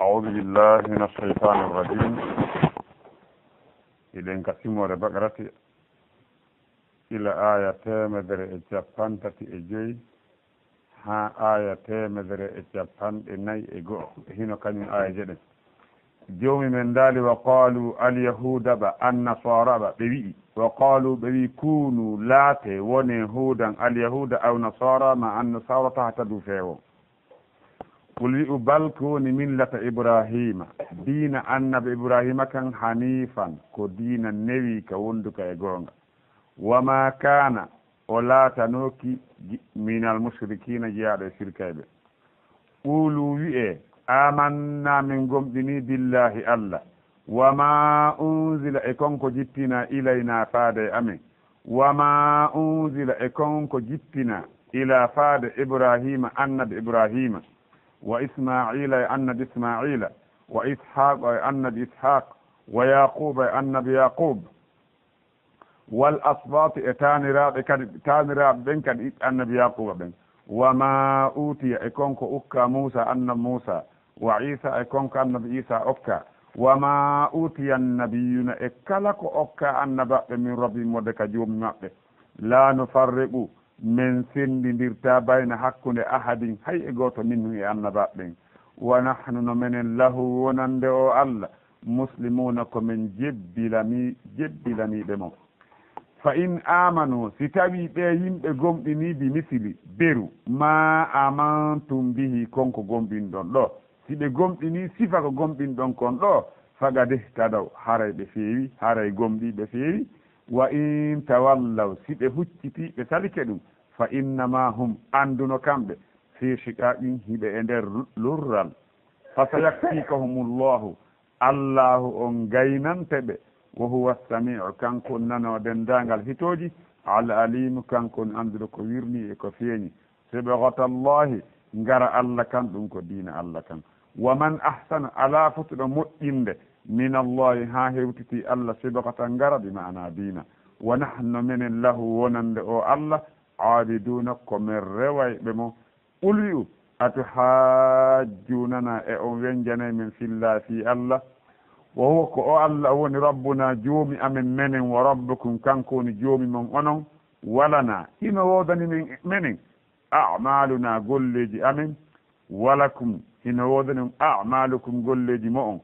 أعوذ بالله من الشيطان الرجيم. إذن كسيمو بقرة إلى آية مدر إجابان إجي ها آية مدر إجابان إني إجو هنا كان آية جدا جومي من دالي وقالوا اليهود النصارى ببي وقالوا ببي كونوا لاتي ونهودا اليهود أو نصارى مع النصارى تهتدوا فيهم قل بل كون ملة إبراهيم دين النبي إبراهيم كان حنيفا كدين النبي كوندك يقول وما كان ولا تنوكي من المشركين جاء الشركة قولوا آمنا من قمدني بالله الله وما أنزل إكونكو جتنا إلينا فاد أمين وما أنزل إكونكو جتنا إلى فاد إبراهيم النبي إبراهيم وإسماعيل النبي إسماعيل وإسحاق النبي إسحاق ويعقوب النبي يعقوب والأصباط تانراب بنك النبي يعقوب بن وما أوتي إكونك أكا موسى النبي موسى وعيسى إكونك النبي عيسى أكا وما أوتي النبيون إكلك أكا النبي من ربي مدك جوم مقه لا نفرق من سن ديرتا بين حق أحد هي إغوت منه النبي ونحن من له ونندو الله مسلمون كمن جبلني بمو فإن آمنوا ستابي بيهم بغمدني بمثل بيرو ما آمنتم به كونكو غمدين دون لو سيبي غمدني سيفا غمدين دون كون لو فقد اهتدوا هاري بفيري هاري غمدي بفيري وإن تولوا سيبي هجتي بسالكدو فإنما هم أندونو كامبي في شقاق هيبي اندر لورال فسيكفيكهم الله أنغينان تبي وهو السميع كان كنا دندانغال هيتوجي على العليم كان كن اندر كو ويرني كو فيني سبغه الله غرا الله كان دون كو دين الله كان ومن احسن على فتر مؤمن من الله ها هيوتي الله سبغه غرا بمعنى دين ونحن من الله ونند او الله عابدون كم رواي بمو قل اتحاجوننا او وينجنا من في الله في الله وهو كو الله وني ربنا جومي امن منن وربكم كان كون جومي من اونون ولنا إما وودني من منن اعمالنا قلجي امن ولكم إن وودني اعمالكم قلجي مؤن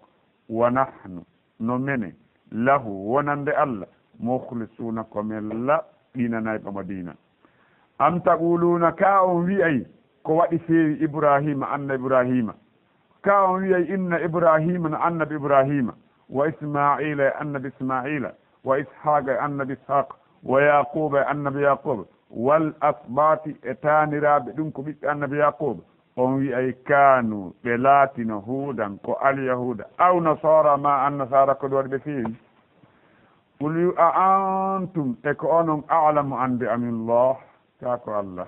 ونحن نمن له ونند الله مخلصون كمل ديننا بمدينه ام تقولون كاون وي كو وادي في ابراهيم ان ابراهيم كاون وي ان ابراهيم ان ابراهيم وإسماعيل النبي إسماعيل وإسحاق النبي إسحاق ويعقوب النبي يعقوب والأسباط تانراب دونكو بيت النبي يعقوب هم أي كانوا بلاتين هودا كو اليهود أو نصارى ما النصارى كدور بفيه قل أأنتم تكونوا أعلم عن بأمر الله تاكو الله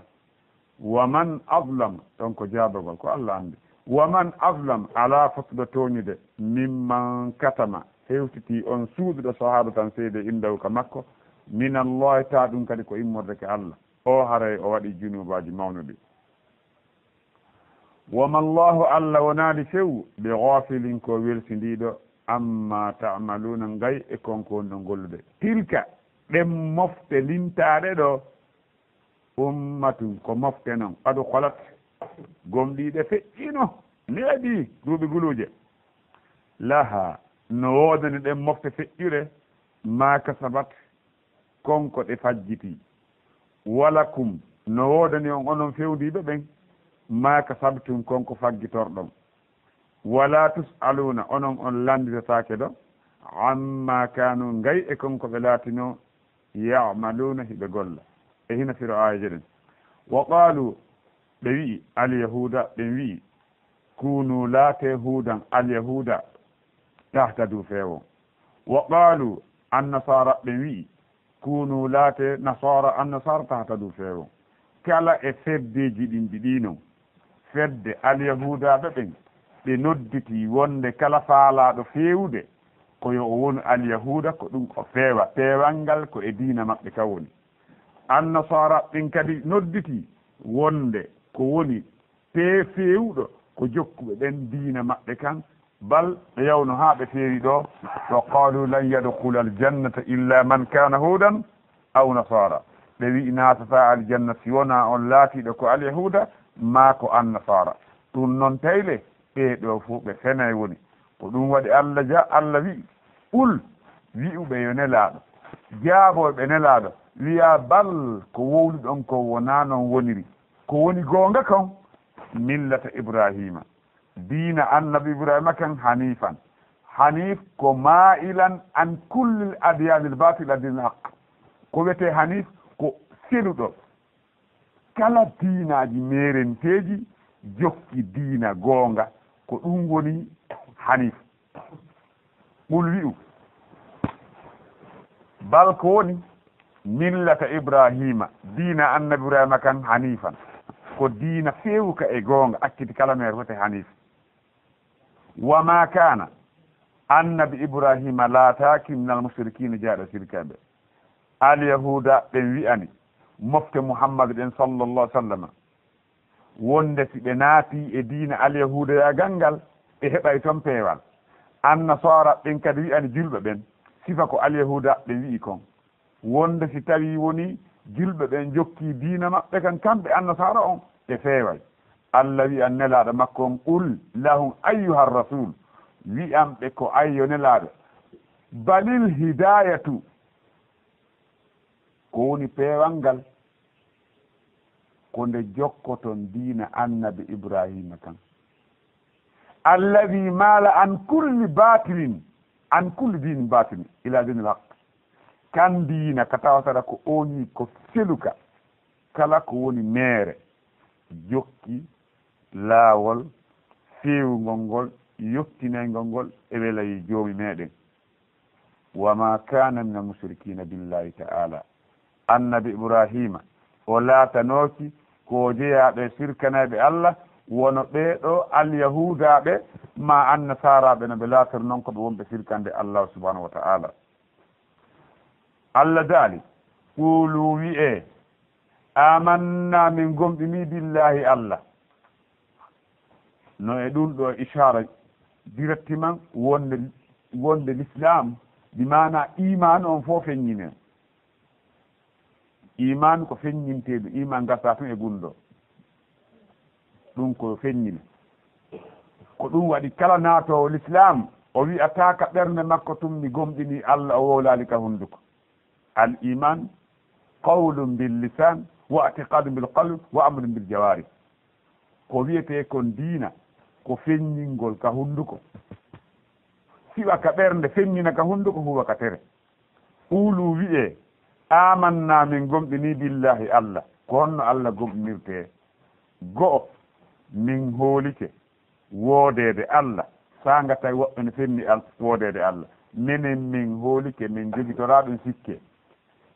ومن أظلم دونكو جابوا كو الله عندي ومن أظلم على فتبتوني ده ممن كتم هيوتي أن سود صحابة سيدة إندو كمكو من الله تعالى كدكو إمورك الله أو هري أو ودي جنوب باجي مونودي وما الله الله ونادي شو بغافل كو ويلسنديدو أما تعملون غاي إكون كون نقول ده تلك دم مفتلين تاريدو أمة كو مفتنم قد خلت gomdi de feƴƴino neeɗi duuɓi guluje laha no woodani ɗen mofte feƴƴire ma kasabat konko ɗe fajjiti walakum no woodani on onon fewdiɓe ɓen ma kasabtum konko faggitorɗon wala tusaluna onon on landitatake ɗo amma kanu ngay e konko ɓe laatino yamaluna hiɓe golla e hina firo aya ɗen wa qalu ɓe wi alyahuda ɓe wi kunu laate hudan alyahuda tahtadu feewo wa qalu annasara ɓe wi kunu laate nasara annasara tahtadu feewo kala e feddeji ɗin ɗiɗino fedde alyahudaɓe ɓen ɓe nodditi wonde kala faalaɗo fewde koyo o woni alyahuda ko ɗum o feewa peewal ngal ko e diina maɓɓe ka woni annasara ɓen kadi nodditi wonde ko woni fewuɗo ko jokkuɓe ɓen diina maɓɓe kan bal ɓe yawno haa ɓe feewi ɗo wa qalu lan yadkhula aljannata illa man kana hudan aw nasara ɓe wi naatata aljanna si wona on laatiɗo ko alyahuda ma ko annasara ɗum noon tayle ɓeeɗo fof ɓe fenay woni ko ɗum waɗi allah wi ɓul wi'uɓe yo nelaaɗo jaaboɓe nelaaɗo wiya bal ko wowli ɗon ko wona noon woniri ko woni goonga kon millata ibrahima diina annabi ibrahima kan hanifan hanif ko ma'ilan an kulli l adyanil batil adinil haq ko wiyete hanif ko seluɗo kala diinaji merenteji jokki diina goonga ko ɗum woni hanif ɓul wi'u bal ko woni millata ibrahima diina annabi ibrahima kan hanifan ko diina fewuka e goonga akkiti kala mere fote hanif wa ma kana annabi ibrahima laataki min al mushrikina jaaɗo sirkaɓe alyahuda ɓen wi'ani mofte muhammadu ɗen sallllahu sallam wonde si ɓe naati e diina alyahuda ya gangal ɓe heɓay toon peewal annasara ɓen kadi wi'ani julɓe ɓen sifa ko alyahuda ɓe wi'i kon wonde si tawi woni julɓe ɓen jokki diina maɓɓe kan kamɓe annasara on ɓe feeway allah wi'an nelaɗo makko on qul lahum ayyuha rasul wi'amɓe ko ayyo nelaɗo balil hidayatu ko woni peewal ngal ko nde jokkoton diina annabi ibrahima kan alladi maala an kulli batilin an kulli dinin batilin ila dinil haq kan diina ka tawatata ko oñi ko seluka kala ko woni meere jokki laawol fewugol ngol yottinayngol ngol e welayi joomi meɗen wa ma kana min almushrikina billahi ta'ala annabi ibrahima o laatanooki ko jeyaɓe sirkanaɓe allah wono ɓeeɗo alyahudaɓe ma annasaraɓe no ɓe laator noon koɓe wonɓe sirkande allah subhanahu wa ta'ala allah daali qulu wi'e amanna min gomɗini billahi allah no e ɗum ɗo ishara directement wonde l'islam bi mana iman on fof feññinen iman ko feññinteɗo iman gasa tun e gunɗo ɗum ko feññine ko ɗum waɗi kala naatowo l'islam o wi'ataka ɓernde makko tun mi gomɗini allah o wowlali ka hunduko al iman qawlun bil lisan wa i'tiqadun bil qalb wa amrun bil jawari ko wiyete kon diina ko feññingol ka hunduko siwa ka ɓernde feññina ka hunduko huwa ka tere ɓuulu wi'e amanna min gomɗini billahi allah ko honno allah gomɗinirte go'o min hoolike woodede allah sanga tawi woɓɓe ne fenni woodede allah minen min hoolike min jogitora ɗum sikke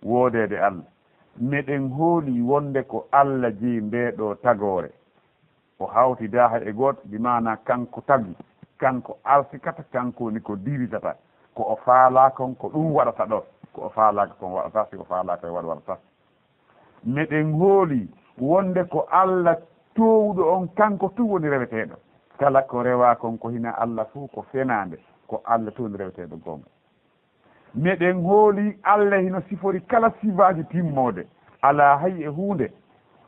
woodede allah meɗen hooli wonde ko allah jeyi ndeɗo tagore o hawti daaha e goto bi mana kanko tagi kanko alsikata kanko woni ko diritata ko o faalakon ko ɗum waɗata ɗo ko o faalaka kon waɗata si o faalaka e waɗata meɗen hooli wonde ko allah towɗo on kanko tu woni reweteɗo kala ko rewa kon ko hina allah fuu ko fenade ko allah tu woni reweteɗo gonga meɗen hooli allah hino sifori kala sifaji timmode ala hay e hunde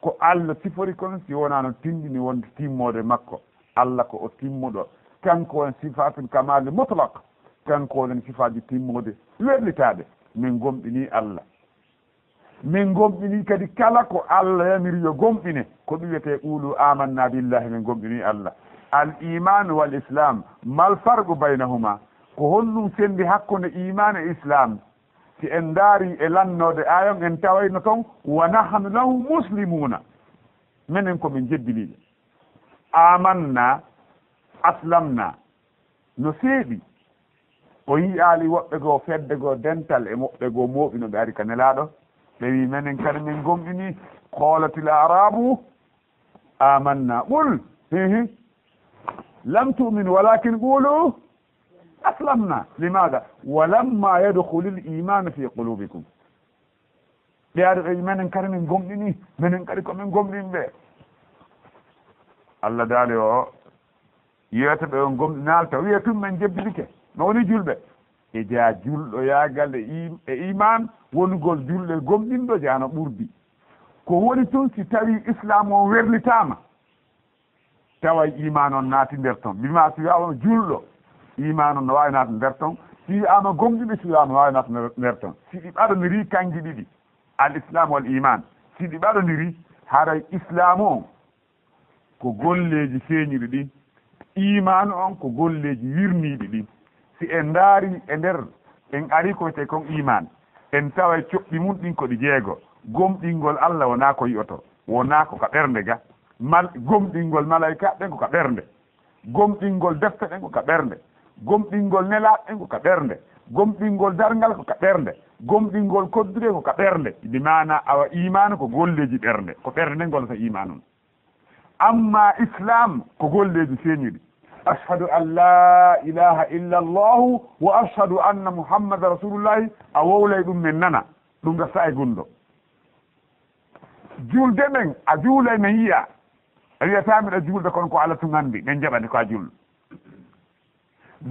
ko allah sifori kon si wonano tindini wonde timmode makko allah ko o timmuɗo kanko won sifatul kamali mutlaq kanko wonen sifaji timmode werlitaɗe min gomɗini allah min gomɗini kadi kala ko allah yamiri yo gomɗine ko ɗum wiyete qulu amanna billahi min gomɗini allah al iman wal islam mal farqu baynahuma ko honɗum sendi hakkude iman e islam si en daari e lannode ayon en tawayno toon wa nahnu lahu muslimuna minen komin jeddiniɓe amanna aslamna no seeɗi o yiyaali woɓɓe goo fedde goo dental e moɓɓe goo mooɓino ɓe ari ka nelaɗo ɓe wi minen kadi min gomɗini qalatil arabu amanna qul hihi lam tu'minu walakin qulu aslamna limaada walamma yadkhulu l imanu fi qulubikum ɓe ari ɓe minen kadi min gomɗini minen kadi komin gomɗini ɓe allah daali o yewta ɓe on gomɗi naalta wiya tum men jebbidike no woni julɓe e jaa julɗo yaagal e iman wonugol julɗe gomɗinɗo jaano ɓurdi ko woni tun si tawi islam o werlitama tawa iman on naati nder ton bima si wiyama julɗo iman on no wawi naata nder ton si wiyama gomɗiɗo si wiyama no wawi naata nder ton si ɗi ɓaɗodiri kanji ɗiɗi al islam wal iman si ɗi ɓaɗodiri haray islamu on ko golleji feeñiɗi ɗi imanu on ko golleji wirniɗi ɗi si en ndaari e nder en ari ko wiyete kon iman en tawa coɓɓi mum ɗin ko ɗi jeego gomɗingol Allah wona ko yiyoto wona ko ka ɓernde ga gomɗingol malayika ɗen ko ka ɓernde gomɗingol defte ɗen ko ka ɓernde gomɗingol nelaɗo ɗen ko ka ɓernde gomɗingol dargal ko ka ɓernde gomɗingol koddude ko ka ɓernde ɗi mana awa imanu ko golleji ɓernde ko ɓernde nden gollata imanu amma islam ko golleji feeñiɗi ashhadu an la ilaha illa allahu wa ashhadu anna muhammada rasulullahi a wowlay ɗum men nana ɗum gasta e gunɗo julde men a juulay men yiya a wiyata miɗa julde kono ko Allah tun andi men jaɓani ko a julɗo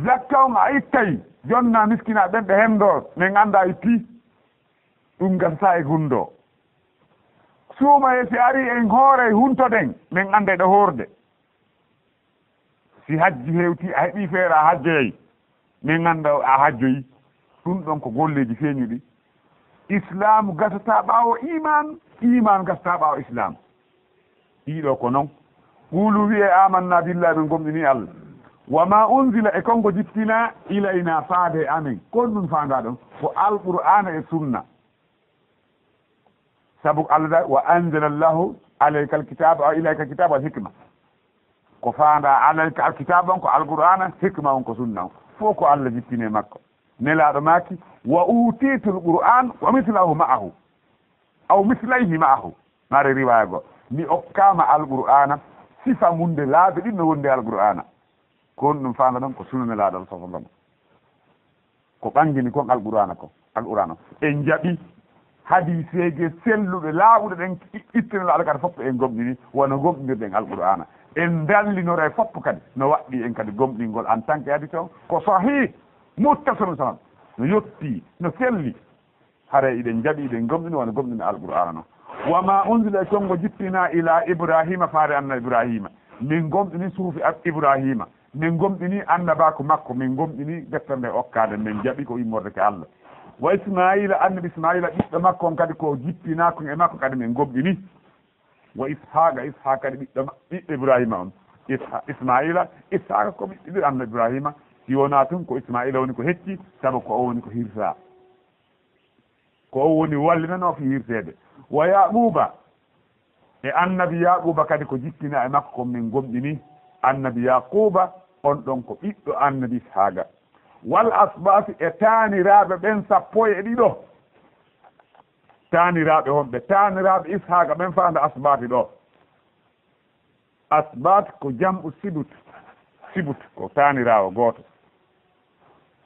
zakka on a ittay jonna miskina ɓen ɓe hendo min anda itti ɗum gasta e gunɗo suuma e si ari en hoore huntoɗen min anda ɗo horde si hajji hewti a heeɓi feere a hajjoyay min anda a hajjoyi ɗum ɗon ko golleji feeñuɗi islamu gasata ɓaawo iman gasata ɓaawo islam ɗiɗo ko noon ɓuulu wiye amanna billahi min gomɗini Allah wama unzila e konko jippina ilayna faade amin kon ɗum faanda ɗon ko alqur'ana e sunna sabu Allah wa anzala allahu alayka alkitaba aw ilayka alkitaba wal hikma ko faanda alayka alkitaba on ko alqur'ana hikma on ko sunna on fof ko Allah jippine makko nelaɗo maki wa utitu alqur'an wa mithlahu ma'ahu aw mithlayhi ma'ahu mare riwaya go mi okkama alqur'ana sifa munde laaɓe ɗin no wonde alqur'ana kon ɗum faanda ɗon ko sunna nelaɗo sallallahu ko ɓangini kon alqur'ana en jaɓi hadiseje selluɓe laaɓuɗe ɗen ittinelaɗo kadi fof en gomɗini wona gomɗinirɗen alqur'ana en dallinore fof kadi no waɗɗi en kadi gomɗingol en tant que hadis on ko sahih muttasilun sanad no yetti no selli hare iɗen jaɓi iɗen gomɗini wona gomɗini alqur'ana noon wama unzila e kongo jippina ila ibrahima faare anna ibrahima min gomɗini suufi ibrahima min gomɗini annabako makko min gomɗini deftere nde okkade min jaɓi ko immorde ke Allah wa ismaila annabi ismaila ɓiɗɗo makko on kadi ko jippinako e makko kadi min gomɗini wa ishaqa kadi ɓiɗɗo ibrahima on ismaila ishaqa ko ɓiɗɗo annabi ibrahima si wona tun ko ismaila woni ko hecci saabu ko o woni ko hirsa ko o woni wallinano fi hirsede wa yaquba e annabi yaquba kadi ko jippina e makko ko min gomɗini annabi yaquba on ɗon ko ɓiɗɗo annabi ishaqa wal asbati e taaniraaɓe ɓen sappo e ɗiɗo taaniraaɓe honɓe taaniraaɓe ishaqa ɓen faanda asbati ɗo asbat ko jamɓu sibut ko taaniraawo gooto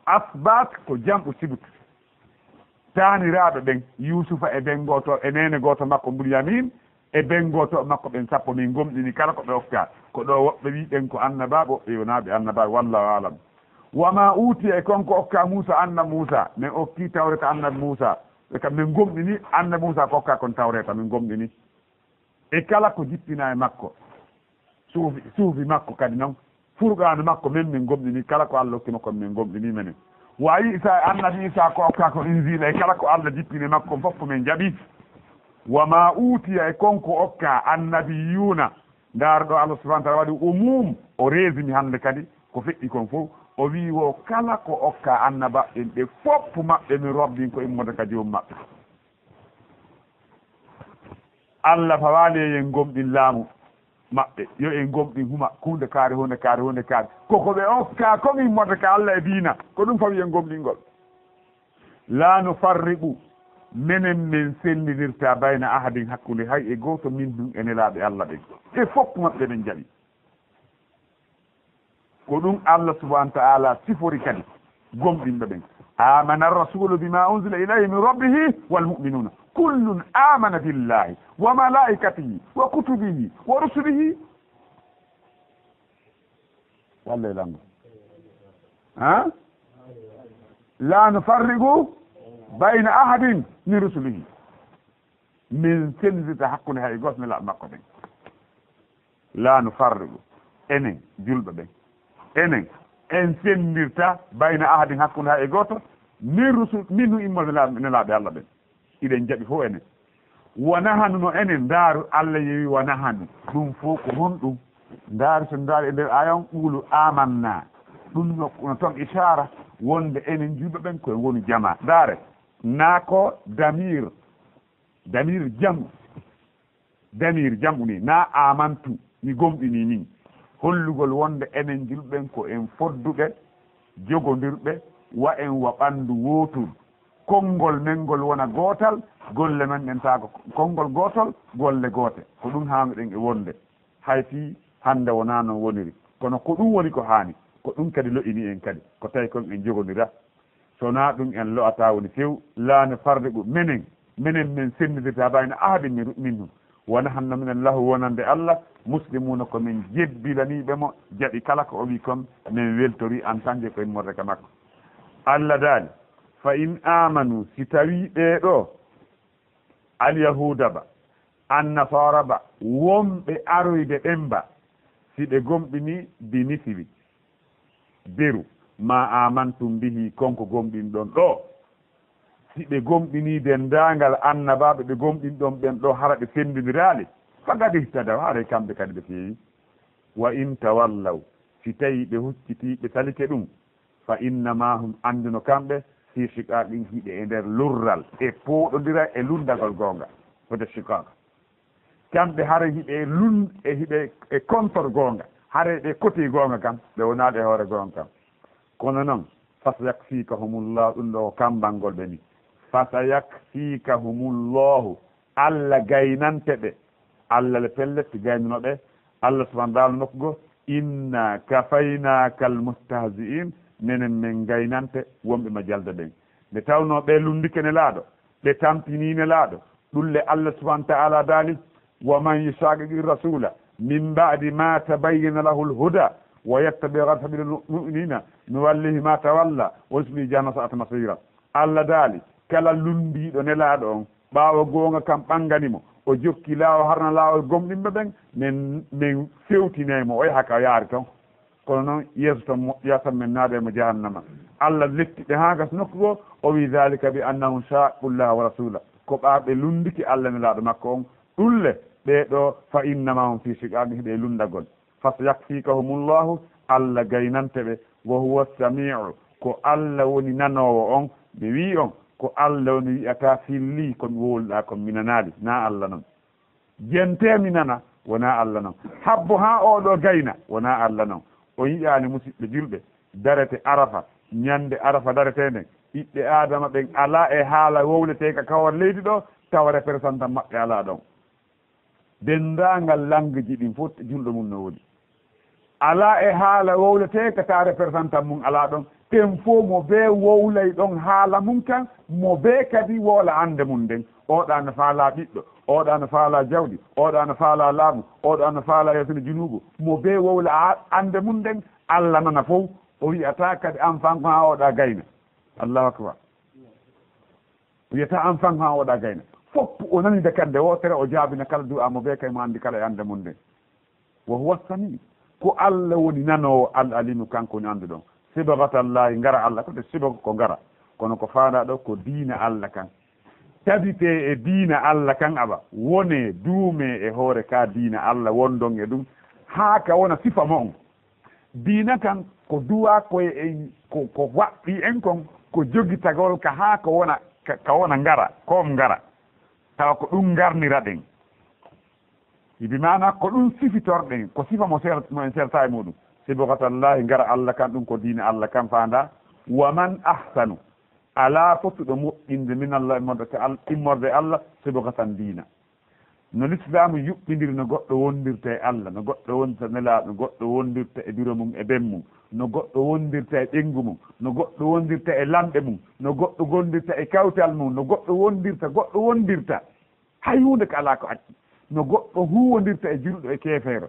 asbat ko jamɓu sibut taaniraaɓe ɓen yusufa e ɓen gooto e nene gooto makko bunyamin e ɓen gooto makko ɓen sappo min gomɗini kala ko ɓe okka ko ɗo woɓɓe wiɗen ko annabaɓe woɓɓe wonaɓe annabaɓe wallahu alam wama uuti e konko okka Musa annabi Musa min okki tawreta annabi Musa ɓe kam min gomɗini annabi Musa ko okka kon tawreta min gomɗini e kala ko jippina e makko suufi makko kadi noon furqanu makko min gomɗini kala ko Allah hokki makko min gomɗini menen wayi Isa annabi Isa ko okka ko injila e kala ko Allah jippini makko fof min jaɓi wama uutiya e konko okka annabiyuna ndaarɗo Allah subhanahu wa ta'ala waɗi umum o resimi hande kadi ko feƴƴi kon fof o wi wo kala ko okka annabaɓen ɓe fof maɓɓe mi robbin ko immode ka joom maɓɓe Allah fawali yen gomɗin laamu maɓɓe yo en gomɗin huma hunde kaari koko ɓe okka comme immode ka Allah e diina ko ɗum fawi en gomɗingol la nufarriqu menen min sellinirta bayna ahadin hakkude hay e goto min ɗum e nelaɓe Allah ɓen e fof maɓɓe ɓen jaɓi ko ɗum Allah subhanahu wa ta'ala sifori kadi gomɗinɓe ɓen amana ar-rasulu bima unzila ilayhi min rabbihi wal mu'minuna kullun amana billahi wa malaikatihi wa kutubihi wa rusulihi walla lango ha la nufarrigu bayna ahadin min rusulihi min sendita hakkunde hay goto nelaɗo makko ɓen la nufarrigu enen julɓe ɓen enen en sendirta bayna ahadin hakkunde hay goto min rusul min no immorde nelaɓe Allah ɓen iɗen jaɓi fof enen wonahanu no enen ndaaru Allah yewi wonahanu ɗum fof ko honɗum ndaaru so ndaari e nder ayon ɓuulu amanna ɗum no toon isara wonde enen julɓe ɓen koye woni jama ndaare naako damir jamu ni na amantu mi gomɗini min hollugol wonde enen julɓe ɓen ko en fodduɓe jogodirɓe wa en wa ɓandu wotul konngol men ngol wona gootal golle men ɗen taako konngol gootol golle goote ko ɗum haamiɗen e wonde hay si hannde wonaa noon woniri kono ko ɗum woni ko haani ko ɗum kadi loƴini en kadi ko tawi kon en jogonira sonaa ɗum en lo'ataa woni few laane farde ɗum menen men sennidirta bayno ahadi minhum wona hanno minen lahu wonande Allah muslimuna ko min jebbilaniɓe mo jaɓi kala ko o wi kon min weltori en tant que koye morde ka makko Allah daali fa in amanu si tawi ɓeeɗo alyahuda ba annasara ba wonɓe aroyde ɓen ba si ɓe gomɗini bi misiri beru ma amantum bihi konko gomɗin ɗon ɗo si ɓe gomɗini dendagal annabaɓe ɓe gomɗin ɗon ɓen ɗo hara ɓe sendinirali fagadi ihtadaw haara kamɓe kadi ɓe feewi wa in tawallaw si tawi ɓe hucciti ɓe salike ɗum fa innama hum anduno kamɓe fi shiqaqin hiɗe e nder lurral e pooɗodira e lundagol gonga fode shiqaq kamɓe hara hiɓe e contor gonga hare ɗe côté gonga kam ɓe wonaɗe hoore gonga kam kono noon fasayakfikahumullahu ɗum ɗo kambangol ɓe ni fasayakfikahumullahu Allah gaynante ɓe Allah le pelletti gaynanoɓe Allah subahana taala nokkugo inna kafaynaka almustahzi'in menen min gaynante wonɓe ma jalda ɓen nde tawno ɓe lundike ne laaɗo ɓe tampinine laaɗo ɗulle Allah subahana taala daali wa man yusaqiqi rasula min ba'di ma tabayyana lahu lhuda wa yattabi ghayra sabili lmu'minina nuwallihi ma tawalla wa nuslihi jahannama sa'at masira Allah daali kala lundiɗo ne laaɗo on ɓaawo goonga kam ɓanganimo o jokki laawo harna laawol gomɗinɓe ɓen min fewtinaymo o yaha ka yaari toon kono noon yeeso toon moƴƴiyatan men naade mo jahannama Allah lettiɓe haa gas nokku goo o wi dalika bi annahum shaqullaha wa rasula ko ɓaaɓe lundiki Allah ne laaɗo makko on ɗulle ɓeeɗo fa innama hum fi shiqaqi hiɓe lundagol fasayakfikahumullahu Allah gaynante ɓe wa huwa samiu ko Allah woni nanowo on ɓe wi on ko Allah woni wiyata filli komi wowluɗa komi minanaali na Allah noon jentemi nana wona Allah noon habbo ha oɗo gayna wona Allah noon o yiƴani musidɓe julɓe darete arafa ñande arafa darete nden ɓiɓɓe adama ɓen ala e haala wowleteka kawar leydi ɗo tawa représentant maɓɓe ala ɗon dendagal langue ji ɗin fof julɗo mum no woni ala e haala wowleteka ta représentant mum ala ɗon ten fof mo be wowlay ɗon haala mum kan mo be kadi woola ande mum nden oɗa no faala ɓiɗɗo oɗa no faala jawɗi oɗa no faala laamu oɗa no faala yettude junubu mo be wowla ande mum nden Allah nana fof o wiyata kadi enfant ko ha oɗa gayna allahu akbar wiyata enfant ha oɗa gayna foppu o nanide kande wotere o jaabina kala du'a mo be kay mo andi kala e ande mum nden wa huwa sami ko Allah woni nanowo al alimu kanko woni andu ɗon sibagatallahi ngara Allah ko de sibago ko ngara kono ko faanda ɗo ko diina Allah kan tabite e diina Allah kan aba wone duume e hoore ka diina Allah wondon e ɗum haa ka wona sifa mo on diina kan ko duwa koye ko waɗɗi en kon ko jogitagol ka haa ko wona ngara kom ngara tawa ko ɗum ngarnira ɗen ibi mana ko ɗum sifitorɗen ko sifa mo en serta e muɗum sibogatallahi ngara Allah kan ɗum ko diina Allah kan faanda wa man ahsanu ala fottuɗo moƴƴinde min Allah immorde Allah sibogatan diina no l'islamu yuɓɓidiri no goɗɗo wondirta e Allah no goɗɗo wondirta nelaaɗo no goɗɗo wondirta e biro mum e ben mum no goɗɗo wondirta e ɓengu mum no goɗɗo wondirta e lamɗe mum no goɗɗo wondirta e kawtal mum no goɗɗo wondirta hay hunde ko ala ko acci no goɗɗo huwondirta e julɗo e keefeero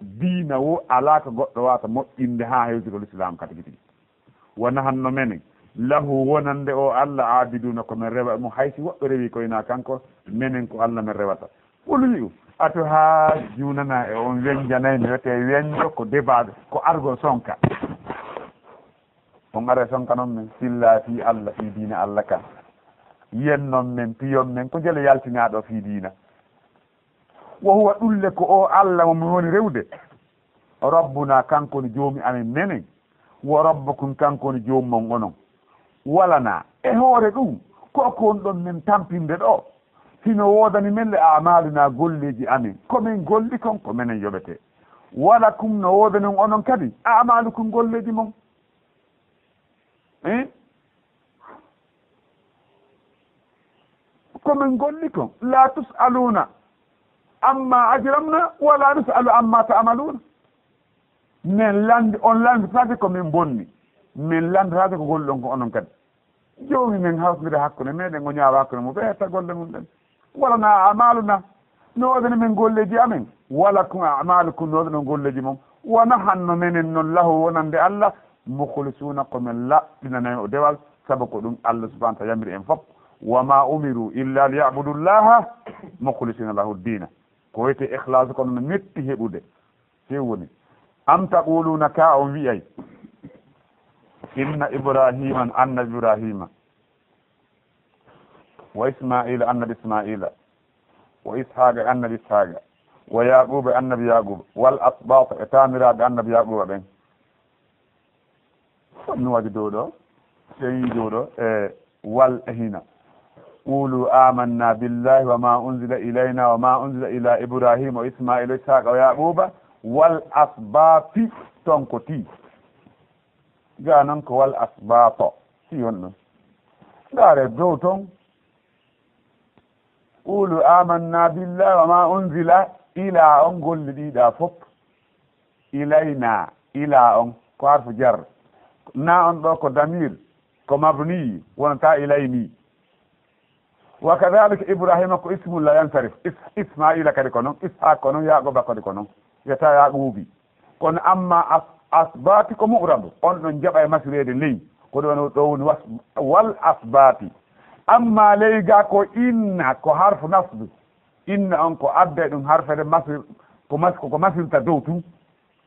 diina wo ala ko goɗɗo wata moƴƴinde ha hewtigol islam kadi tigi wona hanno menen lahu wonande o Allah abiduna ko men rewa mo haysi woɓɓe rewi koyna kanko menen ko Allah men rewata ɓolu ato ha junana e on weñjanayi mi wiyete weñjo ko débat ko argo sonka on ara sonka noon men silla fi Allah fi diina Allah kan yen noon men piyon men ko jele yaltinaɗo fi diina wo huwa ɗulle ko o Allah momi woni rewde rabbuna kankoni joomi amen menen wo rabbakum kankoni joomumon onon walana e hoore ɗum koko on ɗon men tampinde ɗo sino wodani men le amaluna golleji amen komin golli kon ko menen yoɓete wala kum no wodani on onon kadi amalukum golleji mon komin golli kon la tusaluna amma ajramna wala nusalu amma ta'maluna min landi on landitade komin bonni min landitade ko golli ɗon ko onon kadi joomi men hawtide hakkude meɗen o ñaawa hakkude mo ɓeyta golle mum ɗen walana amaluna no wodani men golleji amen wala kum amalukum no wodani on golleji mon wona hanno menen noon lahu wonande Allah mukhlisuna komin laɓɓinanayi o dewal saabu ko ɗum Allah subahana taala yamiri en fof wama umiru illa liyabudu llaha mukhlisina lahu dina ko wiyete ikhlas kono no metti heɓude sew woni am taquluna ka on wiyay inna ibrahima annabi ibrahima wa ismaila annabi ismaila wa ishaqa annabi ishaqa wa yaquba annabi yaqub wal asbat e tamiraɓe annabi yaquba ɓen mi waɗi dow ɗo seyi dow ɗo e wal hina qulu amanna billahi wa ma unzila ilayna wa ma unzila ila ibrahima wa ismaila wa ishaqa wa yaquba wal asbati ton ko ti ga noon ko wal asbato si on ɗon ɗaare dow toon qulu amanna billahi wa ma unzila ila on golli ɗiɗa fof ilayna ila on ko harfu jar na on ɗo ko damir ko mabni wonata ilayni wa kadhalika ibrahima ko ismul la yansarif ismaila kadi ko noon ishaq ko noon yaquba kadi ko noon wiyata yaqubi kono amma asbati ko mu'rabu on ɗon jaɓa e masirede ley ko ɗon ɗo woni wal asbati amma ley ga ko inna ko harfu nasbu inna on ko adda ɗum harfede masir ko masirta dow tun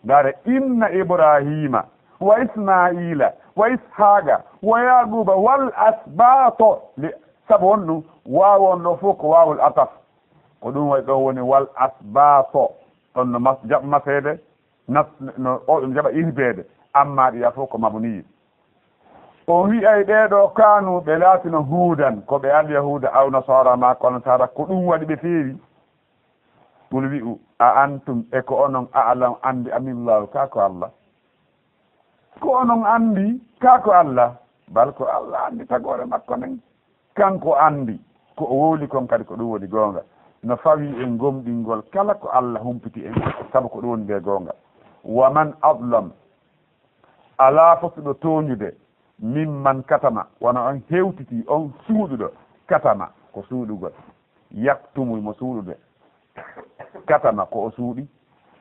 dare inna ibrahima wa ismaila wa ishaqa wa yaquba wal asbato saabu on ɗum wawon ɗo fof ko wawol ataf ko ɗum way ɗo woni wal asbato ɗon no jaɓa masede no o ɗum jaɓa ihbede amma ɗiya fof ko mabniyi o wiyay ɗeɗo kanu ɓe laatino huudan ko ɓe al yahuda aw nasara ma kono tara ko ɗum waɗi ɓe feewi ɗum wi'u a antum e ko onon a'lam andi amillahu kako Allah ko onon andi kako Allah bal ko Allah andi tagore makko nen kanko andi ko o wowli kon kadi ko ɗum woni gonga no fawi en gomɗingol kala ko Allah humpiti en saabu ko ɗum woni nde gonga wa man adlam ala fotuɗo toñude mimman katama wona on hewtiti on suuɗuɗo katama ko suuɗugol yaktumu mo suuɗude katama ko o suuɗi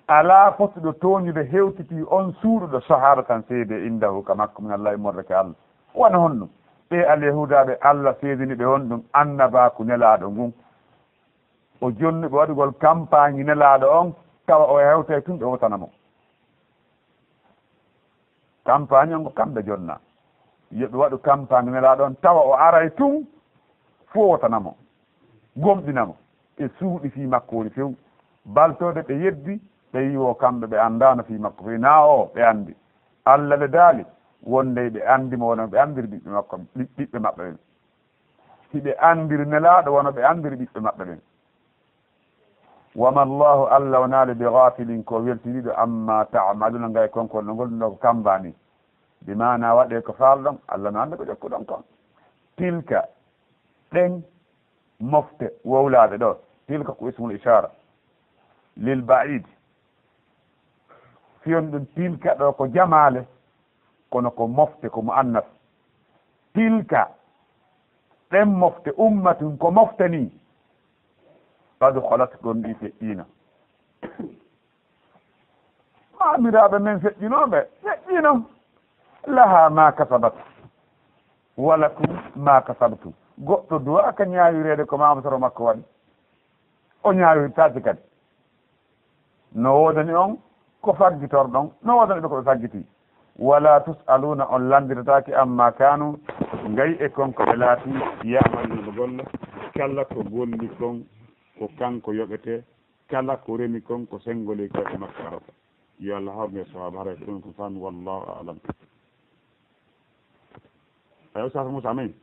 ala fotuɗo toñude hewtiti on suuɗuɗo shahadatan seede indahu ka makko min Allah e mordeke Allah wona honɗum ɓe alyahudaɓe Allah seedini ɓe on ɗum annabaku nelaɗo ngun o jonni ɓe waɗugol campagne nelaɗo on tawa o hewte tun ɓe wotanamo campagne on ko kamɓe jonna yoɓe waɗu campagne nelaɗo on tawa o aray tun fo wotanamo gomɗinamo e suuɗi fi makko woni few baltode ɓe yeddi ɓe yiwo kamɓe ɓe andano fi makko few na o ɓe andi Allah le daali wonde ɓe andimo wono ɓe andiri ɓiɓɓe makko ɓiɓɓe maɓɓe ɓen hiɓe andiri nelaɗo wono ɓe andiri ɓiɓɓe maɓɓe ɓen wama Allahu Allah wonaali bi ghafilin ko weltiniɗo amma ta'maluna ngay konkon no golluno ko kambani bi mana waɗe ko falɗon Allah no anda ko ƴokkuɗon kon tilka ɗen mofte wowlade ɗo tilka ko ismul ishara lil ba'id fiyon ɗum tilka ɗo ko jamale kono ko mofte ko muannas tilka ɗen mofte ummatun ko mofte ni qad khalat ɗon ɗi feƴƴina maamiraɓe men feƴƴinoɓe feƴƴino laha ma kasabat walakum ma kasabtum goɗɗo duwaka ñawirede ko mamasoro makko waɗi o ñawirtaki kadi no wodani on ko faggitorɗon no wodani ɓe koɓe faggiti wala tusaluna on landirataki amma kanu ngayi e konko ɓe laati yamalnoɓe golla kala ko golli kon ko kanko yoɓete kala ko remi kon ko sengoli koye makko arata yo Allah hawme sahaba haray ko ɗum ko fan wallahu alam eyo sasa Moussa amin